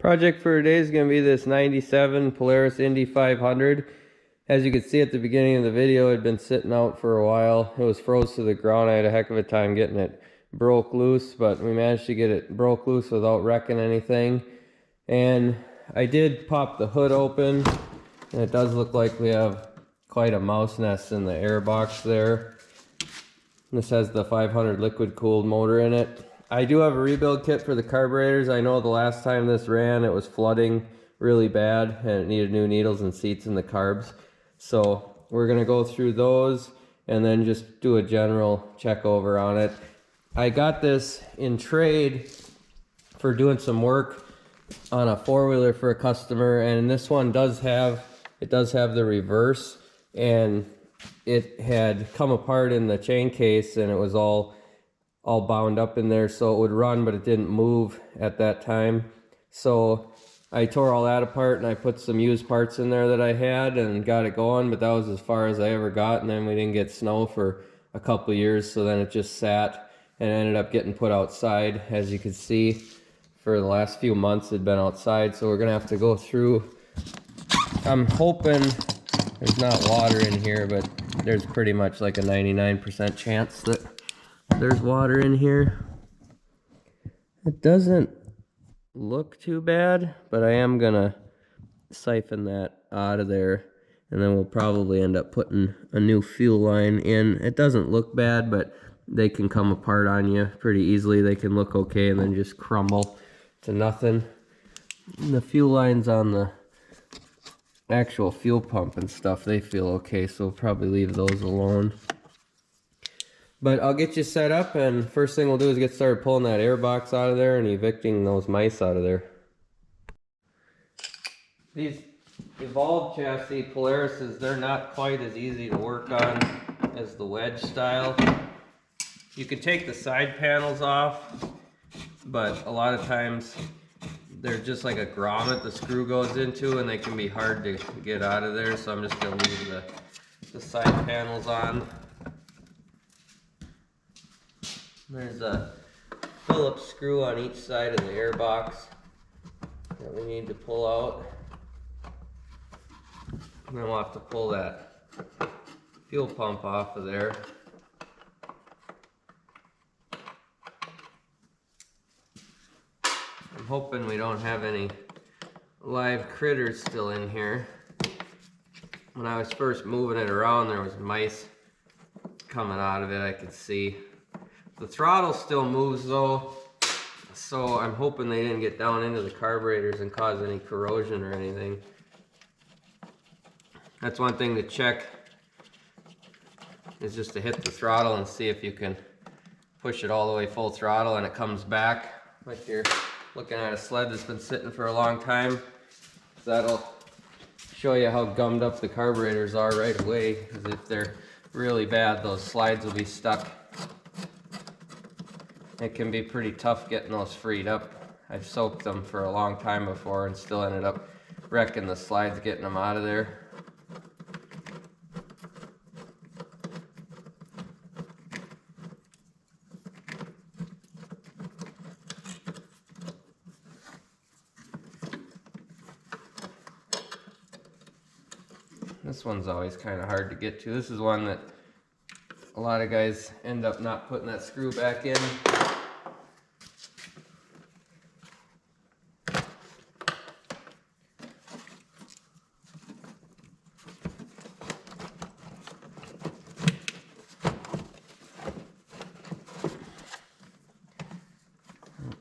Project for today is going to be this 97 Polaris Indy 500. As you can see at the beginning of the video, it had been sitting out for a while. It was froze to the ground. I had a heck of a time getting it broke loose, but we managed to get it broke loose without wrecking anything. And I did pop the hood open, and it does look like we have quite a mouse nest in the air box there. This has the 500 liquid cooled motor in it. I do have a rebuild kit for the carburetors. I know the last time this ran, it was flooding really bad and it needed new needles and seats in the carbs. So we're gonna go through those and then just do a general check over on it. I got this in trade for doing some work on a four-wheeler for a customer, and this one does have the reverse, and it had come apart in the chain case and it was all bound up in there, so it would run, but it didn't move at that time. So I tore all that apart and I put some used parts in there that I had and got it going, but that was as far as I ever got. And then we didn't get snow for a couple of years, so then it just sat and ended up getting put outside. As you can see, for the last few months it'd been outside, so we're gonna have to go through. I'm hoping there's not water in here, but there's pretty much like a 99% chance that there's water in here. It doesn't look too bad, but I am gonna siphon that out of there, and then we'll probably end up putting a new fuel line in. It doesn't look bad, but they can come apart on you pretty easily. They can look okay and then just crumble to nothing. And the fuel lines on the actual fuel pump and stuff, they feel okay, so we'll probably leave those alone. But I'll get you set up, and first thing we'll do is get started pulling that air box out of there and evicting those mice out of there. These evolved chassis Polarises, they're not quite as easy to work on as the wedge style. You can take the side panels off, but a lot of times they're just like a grommet the screw goes into, and they can be hard to get out of there, so I'm just going to leave the side panels on. There's a Phillips screw on each side of the air box that we need to pull out. And then we'll have to pull that fuel pump off of there. I'm hoping we don't have any live critters still in here. When I was first moving it around, there was mice coming out of it, I could see. The throttle still moves though, so I'm hoping they didn't get down into the carburetors and cause any corrosion or anything. That's one thing to check, is just to hit the throttle and see if you can push it all the way full throttle and it comes back. Like you're looking at a sled that's been sitting for a long time. That'll show you how gummed up the carburetors are right away, because if they're really bad, those slides will be stuck. It can be pretty tough getting those freed up. I've soaked them for a long time before and still ended up wrecking the slides getting them out of there. This one's always kind of hard to get to. This is one that a lot of guys end up not putting that screw back in.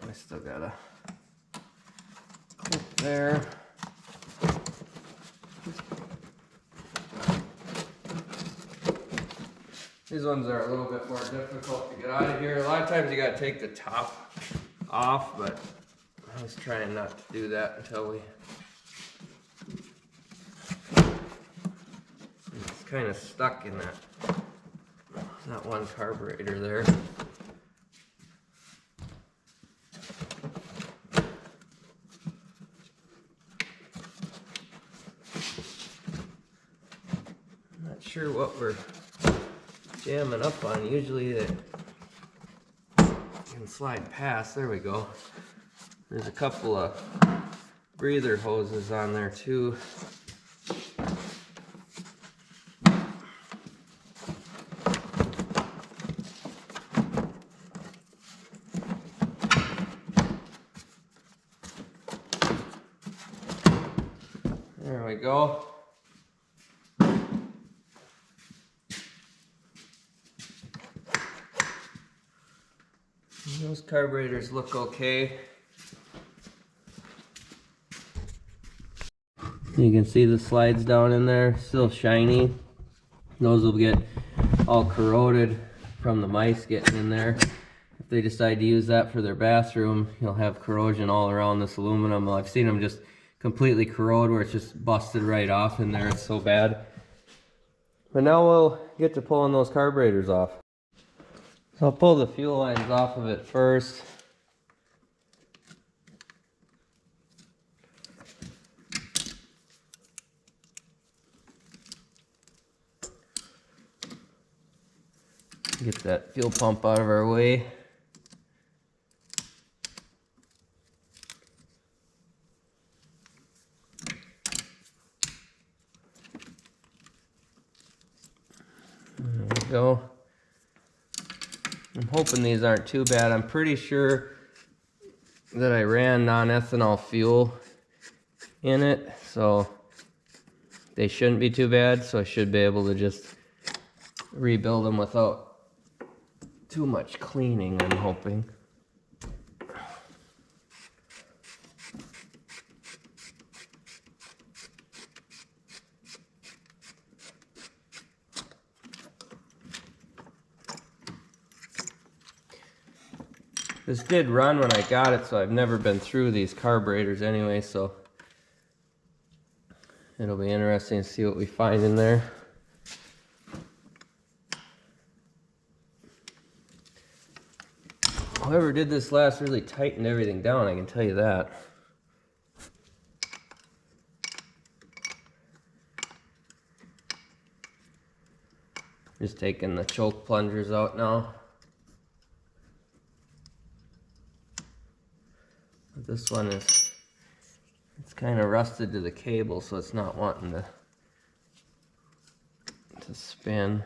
I still got a clip there. These ones are a little bit more difficult to get out of here. A lot of times you gotta take the top off, but I was trying not to do that until it's kind of stuck in that one carburetor there. I'm not sure what we're jamming up on. Usually they can slide past. There we go. There's a couple of breather hoses on there too. There we go. Those carburetors look okay. You can see the slides down in there, still shiny. Those will get all corroded from the mice getting in there. If they decide to use that for their bathroom, you'll have corrosion all around this aluminum. I've seen them just completely corrode where it's just busted right off in there. It's so bad. But now we'll get to pulling those carburetors off. So I'll pull the fuel lines off of it first. Get that fuel pump out of our way. There we go. I'm hoping these aren't too bad. I'm pretty sure that I ran non-ethanol fuel in it, so they shouldn't be too bad. So I should be able to just rebuild them without too much cleaning, I'm hoping. This did run when I got it, so I've never been through these carburetors anyway, so it'll be interesting to see what we find in there. Whoever did this last really tightened everything down, I can tell you that. Just taking the choke plungers out now. But this one it's kind of rusted to the cable, so it's not wanting to spin.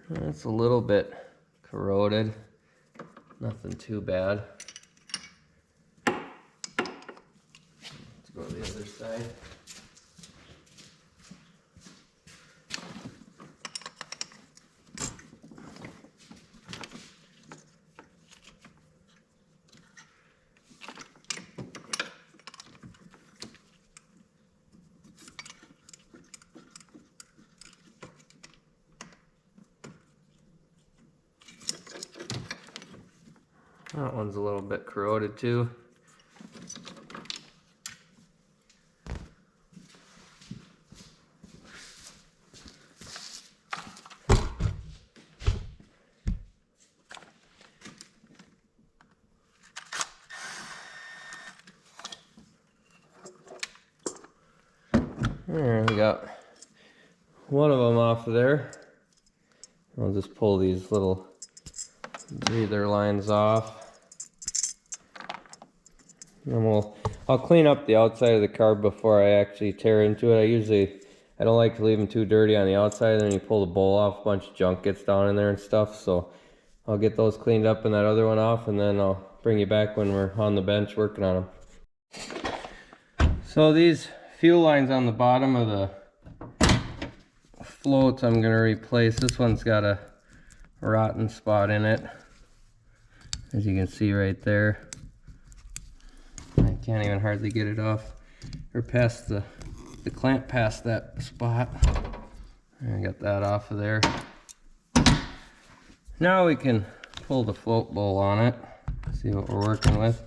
It's a little bit corroded. Nothing too bad. Let's go to the other side. That one's a little bit corroded too. There, we got one of them off of there. I'll just pull these little breather lines off. And I'll clean up the outside of the carb before I actually tear into it. I don't like to leave them too dirty on the outside, and then you pull the bowl off, a bunch of junk gets down in there and stuff. So I'll get those cleaned up and that other one off, and then I'll bring you back when we're on the bench working on them. So these fuel lines on the bottom of the floats I'm going to replace. This one's got a rotten spot in it, as you can see right there. I can't even hardly get it off or past the clamp past that spot. I got that off of there. Now we can pull the float bowl on it, see what we're working with.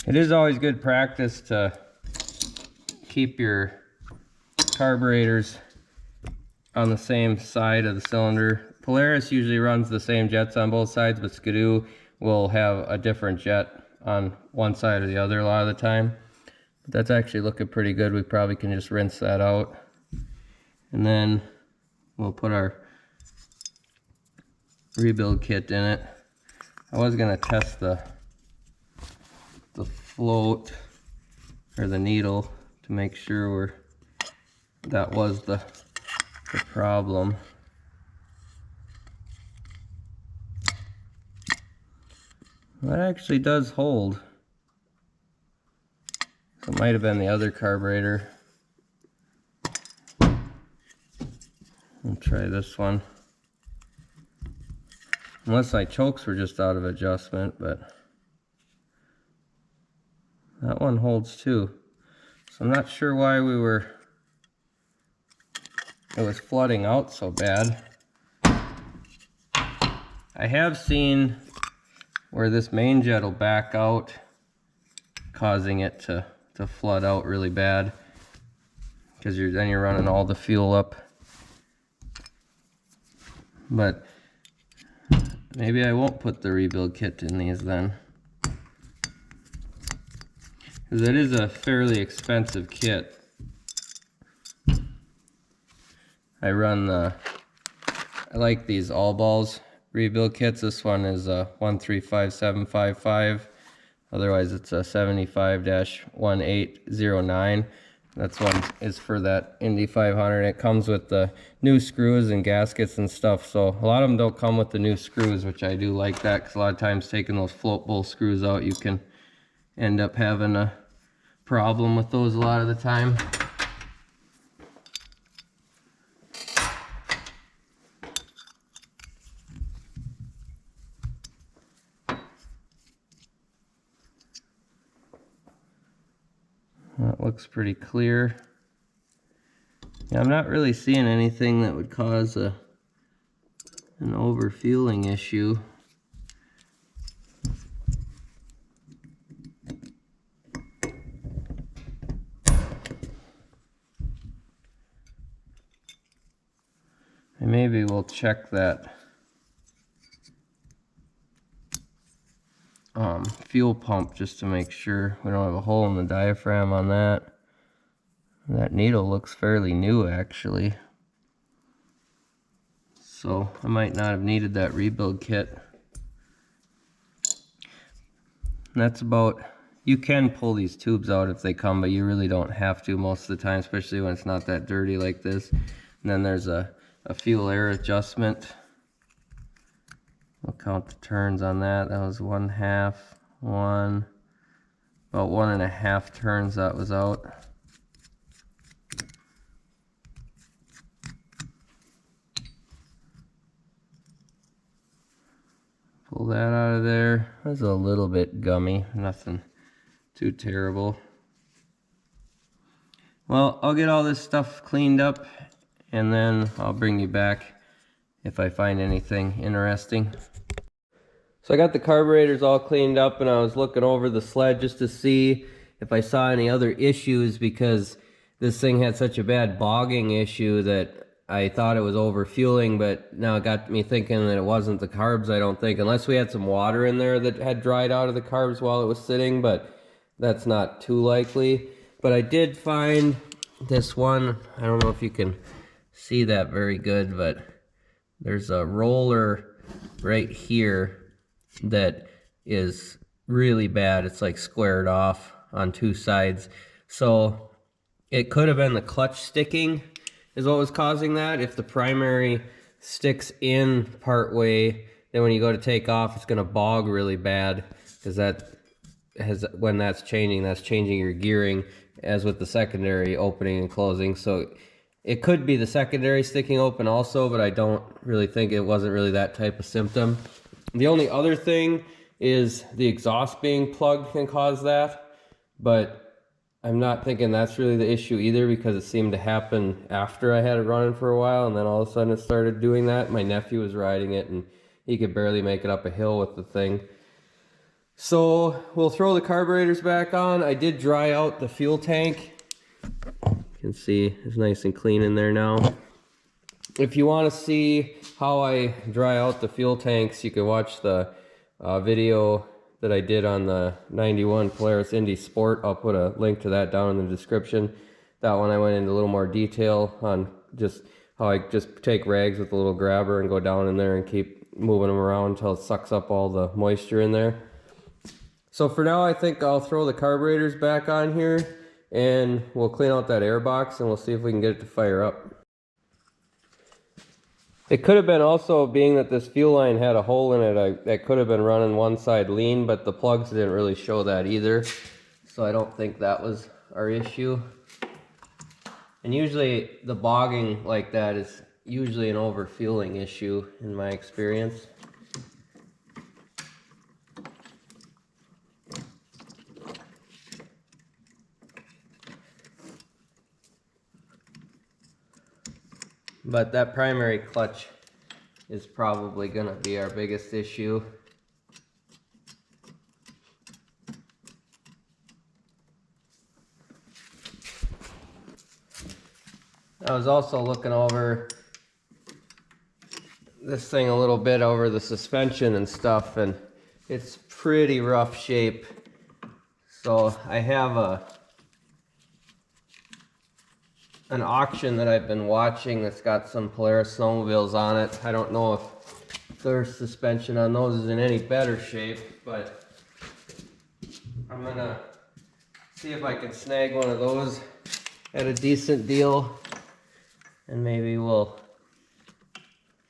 It is always good practice to keep your carburetors on the same side of the cylinder. Polaris usually runs the same jets on both sides, but Skidoo will have a different jet on one side or the other a lot of the time. But that's actually looking pretty good. We probably can just rinse that out. And then we'll put our rebuild kit in it. I was gonna test the float or the needle to make sure that was the problem. That actually does hold. So it might have been the other carburetor. I'll try this one. Unless my chokes were just out of adjustment, but that one holds too. So I'm not sure why it was flooding out so bad. I have seen where this main jet will back out, causing it to flood out really bad, because then you're running all the fuel up. But maybe I won't put the rebuild kit in these then, because it is a fairly expensive kit. I like these all balls rebuild kits. This one is a 135755. Otherwise it's a 75-1809. That's one is for that Indy 500. It comes with the new screws and gaskets and stuff. So a lot of them don't come with the new screws, which I do like that, because a lot of times taking those float bowl screws out, you can end up having a problem with those a lot of the time. That looks pretty clear. Yeah, I'm not really seeing anything that would cause an overfueling issue. And maybe we'll check that fuel pump just to make sure we don't have a hole in the diaphragm on that. That needle looks fairly new actually, so I might not have needed that rebuild kit. And that's about, you can pull these tubes out if they come, but you really don't have to most of the time, especially when it's not that dirty like this. And then there's a fuel air adjustment. I'll count the turns on that. That was about 1.5 turns that was out. Pull that out of there. That's a little bit gummy, nothing too terrible. Well, I'll get all this stuff cleaned up and then I'll bring you back if I find anything interesting. So I got the carburetors all cleaned up and I was looking over the sled just to see if I saw any other issues, because this thing had such a bad bogging issue that I thought it was overfueling, but now it got me thinking that it wasn't the carbs, I don't think, unless we had some water in there that had dried out of the carbs while it was sitting, but that's not too likely. But I did find this one, I don't know if you can see that very good, but there's a roller right here that is really bad. It's like squared off on two sides. So it could have been the clutch sticking is what was causing that. If the primary sticks in part way, then when you go to take off, it's going to bog really bad, because when that's changing your gearing, as with the secondary opening and closing. So it could be the secondary sticking open also, but I don't really think it wasn't really that type of symptom. The only other thing is the exhaust being plugged can cause that, but I'm not thinking that's really the issue either, because it seemed to happen after I had it running for a while, and then all of a sudden it started doing that. My nephew was riding it and he could barely make it up a hill with the thing. So we'll throw the carburetors back on. I did dry out the fuel tank. You can see it's nice and clean in there now. If you want to see how I dry out the fuel tanks, you can watch the video that I did on the 91 Polaris Indy Sport. I'll put a link to that down in the description. That one I went into a little more detail on just how I just take rags with a little grabber and go down in there and keep moving them around until it sucks up all the moisture in there. So for now, I think I'll throw the carburetors back on here and we'll clean out that air box and we'll see if we can get it to fire up. It could have been also, being that this fuel line had a hole in it, that could have been running one side lean, but the plugs didn't really show that either. So I don't think that was our issue. And usually the bogging like that is usually an overfueling issue in my experience. But that primary clutch is probably going to be our biggest issue. I was also looking over this thing a little bit, over the suspension and stuff, and it's pretty rough shape. So I have an auction that I've been watching that's got some Polaris snowmobiles on it. I don't know if their suspension on those is in any better shape, but I'm gonna see if I can snag one of those at a decent deal, and maybe we'll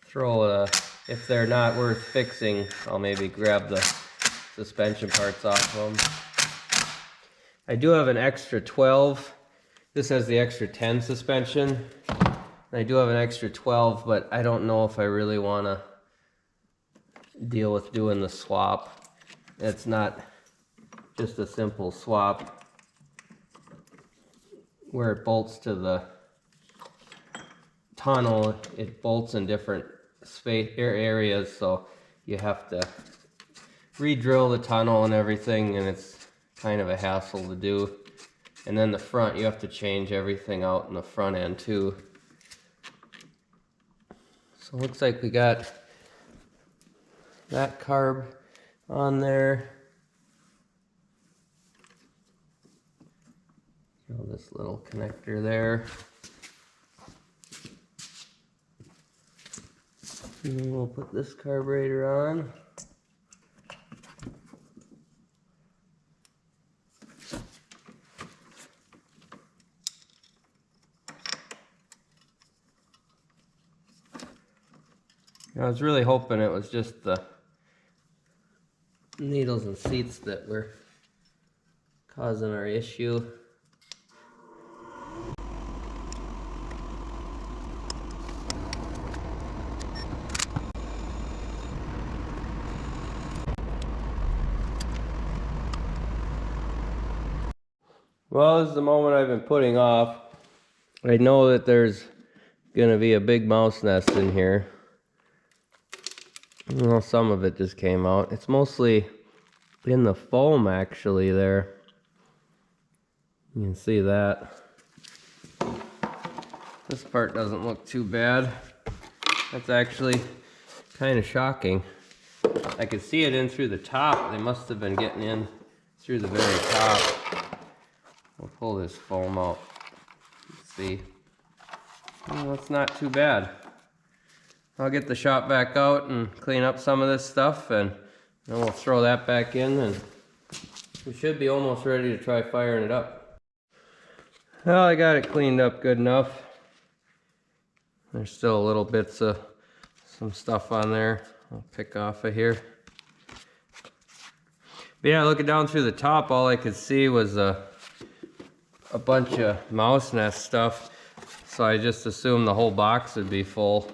throw if they're not worth fixing, I'll maybe grab the suspension parts off of them. I do have an extra 12. This has the extra 10 suspension. I do have an extra 12, but I don't know if I really want to deal with doing the swap. It's not just a simple swap where it bolts to the tunnel. It bolts in different areas, so you have to re-drill the tunnel and everything, and it's kind of a hassle to do. And then the front, you have to change everything out in the front end too. So it looks like we got that carb on there. This little connector there. And then we'll put this carburetor on. I was really hoping it was just the needles and seats that were causing our issue. Well, this is the moment I've been putting off. I know that there's gonna be a big mouse nest in here. Well, some of it just came out. It's mostly in the foam actually there. You can see that. This part doesn't look too bad. That's actually kind of shocking. I could see it in through the top. They must have been getting in through the very top. We'll pull this foam out. Let's see. Well, it's not too bad. I'll get the shop back out and clean up some of this stuff, and then we'll throw that back in, and we should be almost ready to try firing it up. Well, I got it cleaned up good enough. There's still little bits of some stuff on there I'll pick off of here. But yeah, looking down through the top, all I could see was a bunch of mouse nest stuff, so I just assumed the whole box would be full.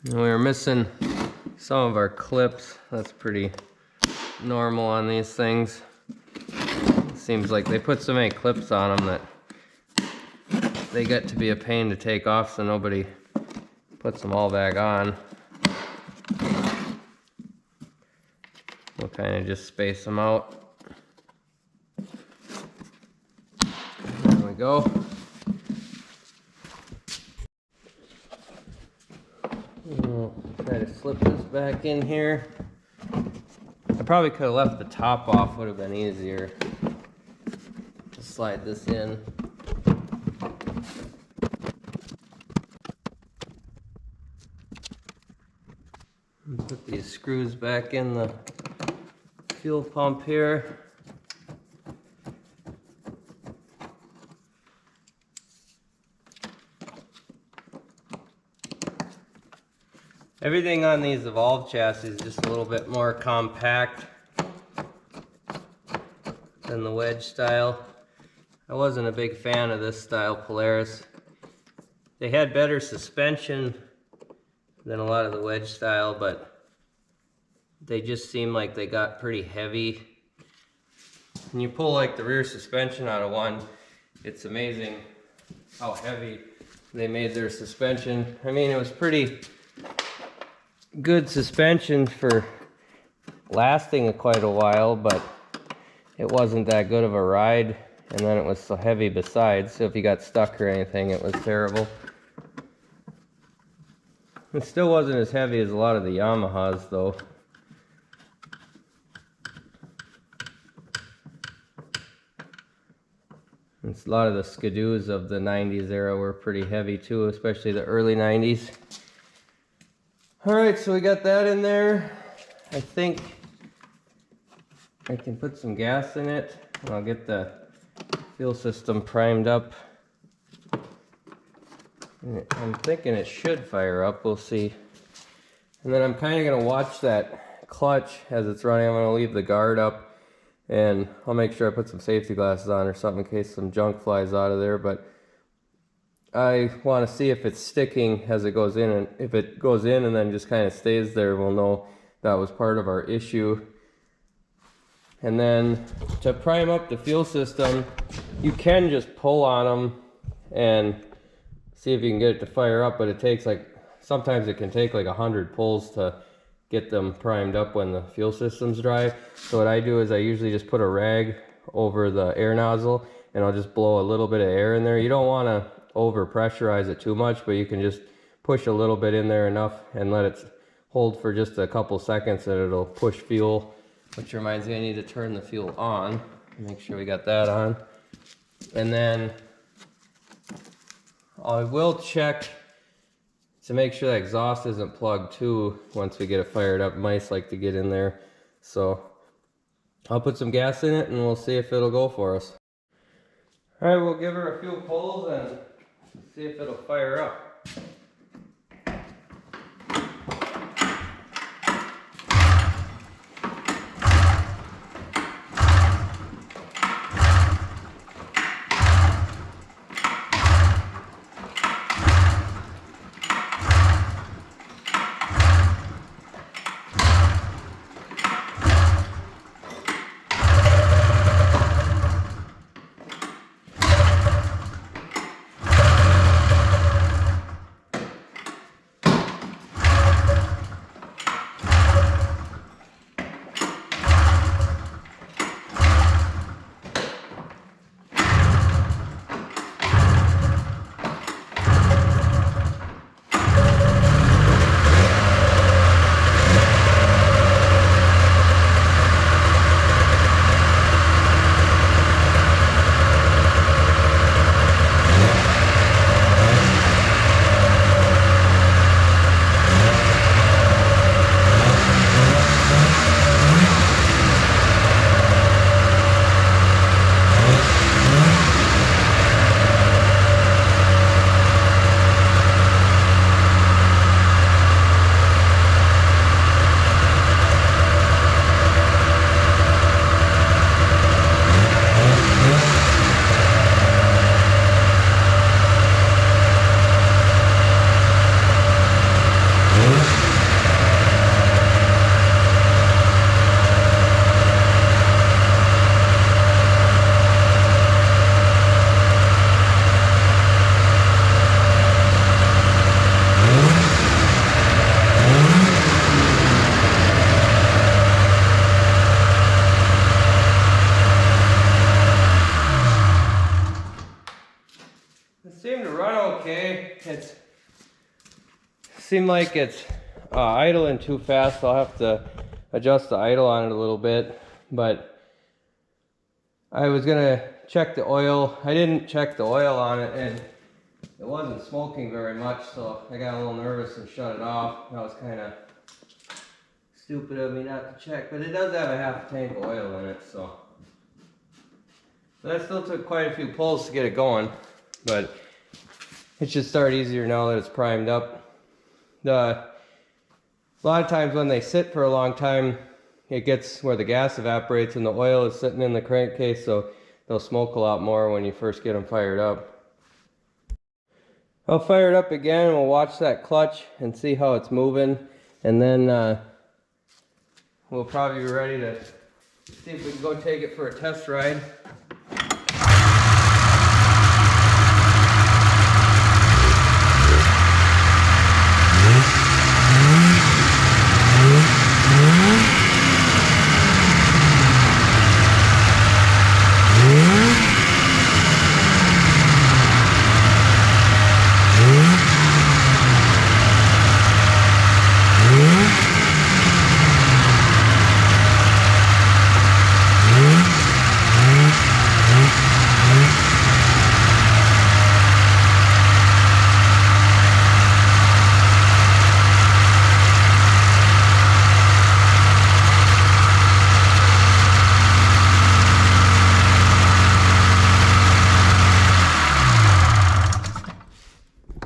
And we were missing some of our clips. That's pretty normal on these things. It seems like they put so many clips on them that they get to be a pain to take off, so nobody puts them all back on. We'll kind of just space them out. There we go. We'll try to slip this back in here. I probably could have left the top off, would have been easier. This slide this in. And put these screws back in the fuel pump here. Everything on these Evolve chassis is just a little bit more compact than the wedge style. I wasn't a big fan of this style Polaris. They had better suspension than a lot of the wedge style, but they just seem like they got pretty heavy. When you pull like the rear suspension out of one, it's amazing how heavy they made their suspension. I mean, it was pretty good suspension for lasting quite a while, but it wasn't that good of a ride, and then it was so heavy besides, so if you got stuck or anything, it was terrible. It still wasn't as heavy as a lot of the Yamahas though. And a lot of the Skidoos of the 90s era were pretty heavy too, especially the early 90s. Alright, so we got that in there. I think I can put some gas in it, and I'll get the fuel system primed up. And I'm thinking it should fire up, we'll see. And then I'm kind of going to watch that clutch as it's running. I'm going to leave the guard up, and I'll make sure I put some safety glasses on or something in case some junk flies out of there. But I want to see if it's sticking as it goes in, and if it goes in and then just kind of stays there, we'll know that was part of our issue. And then to prime up the fuel system, you can just pull on them and see if you can get it to fire up, but it takes like, sometimes it can take like 100 pulls to get them primed up when the fuel system's dry. So what I do is I usually just put a rag over the air nozzle, and I'll just blow a little bit of air in there. You don't want to over pressurize it too much, but you can just push a little bit in there enough and let it hold for just a couple seconds, and it'll push fuel. Which reminds me, I need to turn the fuel on. Make sure we got that on. And then I will check to make sure the exhaust isn't plugged too once we get it fired up. Mice like to get in there. So I'll put some gas in it and we'll see if it'll go for us. Alright, we'll give her a few pulls and see if it'll fire up. Seemed like it's idling too fast, so I'll have to adjust the idle on it a little bit. But I was gonna check the oil. I didn't check the oil on it, and it wasn't smoking very much, so I got a little nervous and shut it off. That was kind of stupid of me not to check, but it does have a half tank of oil in it, so. That still took quite a few pulls to get it going, but it should start easier now that it's primed up. A lot of times when they sit for a long time, it gets where the gas evaporates and the oil is sitting in the crankcase, so they'll smoke a lot more when you first get them fired up. I'll fire it up again and we'll watch that clutch and see how it's moving, and then we'll probably be ready to see if we can go take it for a test ride.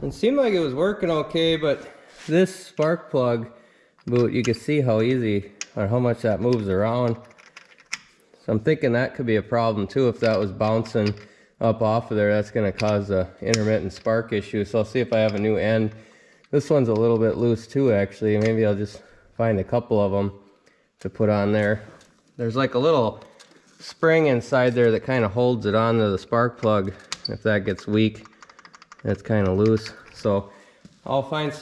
It seemed like it was working okay, but this spark plug boot, you can see how easy or how much that moves around. So I'm thinking that could be a problem too. If that was bouncing up off of there, that's going to cause a intermittent spark issue. So I'll see if I have a new end. This one's a little bit loose too, actually. Maybe I'll just find a couple of them to put on there. There's like a little spring inside there that kind of holds it onto the spark plug. If that gets weak, it's kind of loose. So I'll find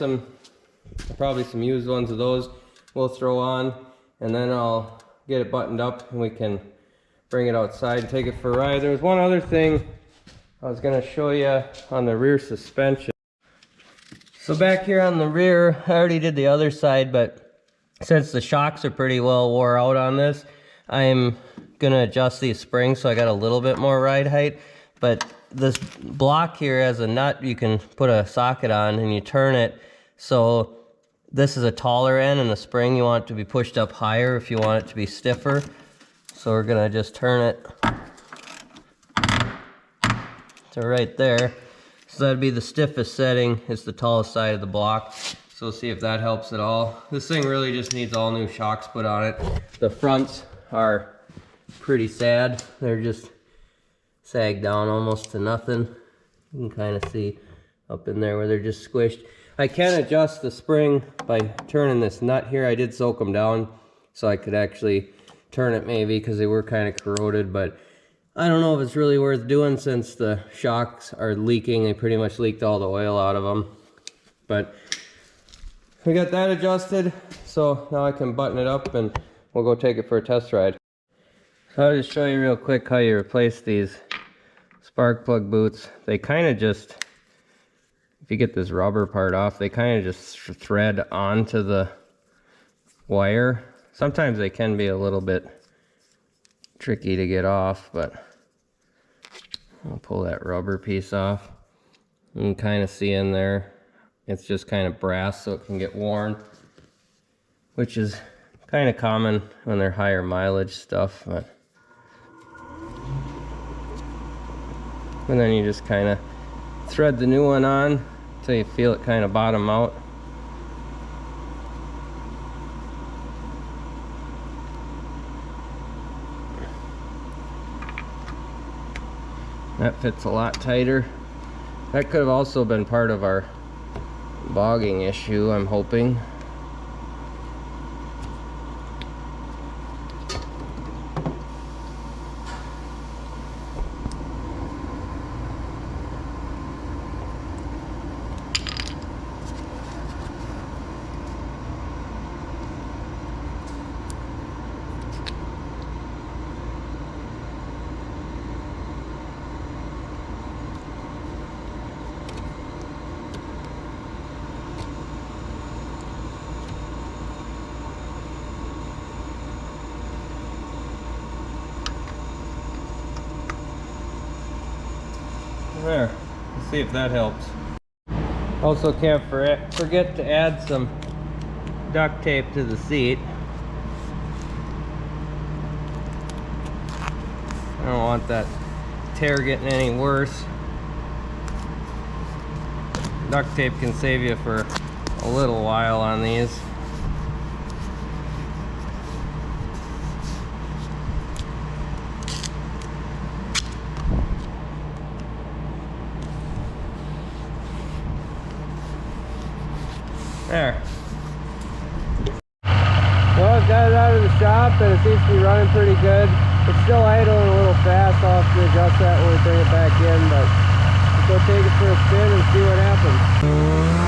probably some used ones of those we'll throw on, and then I'll get it buttoned up and we can bring it outside and take it for a ride. There was one other thing I was going to show you on the rear suspension. So back here on the rear, I already did the other side, but since the shocks are pretty well wore out on this, I'm going to adjust these springs so I got a little bit more ride height. But this block here has a nut you can put a socket on, and you turn it so this is a taller end, and the spring you want it to be pushed up higher if you want it to be stiffer. So we're gonna just turn it to right there. So that'd be the stiffest setting. It's the tallest side of the block. So we'll see if that helps at all. This thing really just needs all new shocks put on it. The fronts are pretty sad. They're just sag down almost to nothing. You can kind of see up in there where they're just squished. I can adjust the spring by turning this nut here. I did soak them down so I could actually turn it maybe, because they were kind of corroded, but I don't know if it's really worth doing since the shocks are leaking. They pretty much leaked all the oil out of them. But we got that adjusted, so now I can button it up and we'll go take it for a test ride. So I'll just show you real quick how you replace these spark plug boots. They kind of just, if you get this rubber part off, they kind of just thread onto the wire. Sometimes they can be a little bit tricky to get off, but I'll pull that rubber piece off. You can kind of see in there, it's just kind of brass so it can get worn, which is kind of common when they're higher mileage stuff. But and then you just kind of thread the new one on until you feel it kind of bottom out. That fits a lot tighter. That could have also been part of our bogging issue, I'm hoping. There, let's see if that helps. Also can't forget to add some duct tape to the seat. I don't want that tear getting any worse. Duct tape can save you for a little while on these. There. Well, I've got it out of the shop and it seems to be running pretty good. It's still idling a little fast. I'll have to adjust that when we bring it back in, but let's go take it for a spin and see what happens.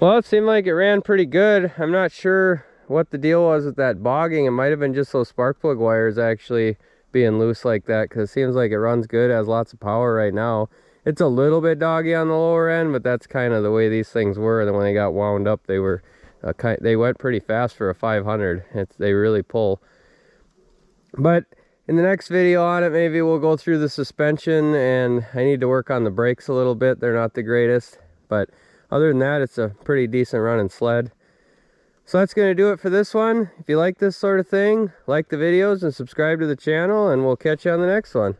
Well, it seemed like it ran pretty good. I'm not sure what the deal was with that bogging. It might have been just those spark plug wires actually being loose like that, because it seems like it runs good, has lots of power right now. It's a little bit doggy on the lower end, but that's kind of the way these things were. And then when they got wound up, they were they went pretty fast for a 500. They really pull. But in the next video on it, maybe we'll go through the suspension, and I need to work on the brakes a little bit. They're not the greatest, but other than that, it's a pretty decent running sled. So that's going to do it for this one. If you like this sort of thing, like the videos and subscribe to the channel, and we'll catch you on the next one.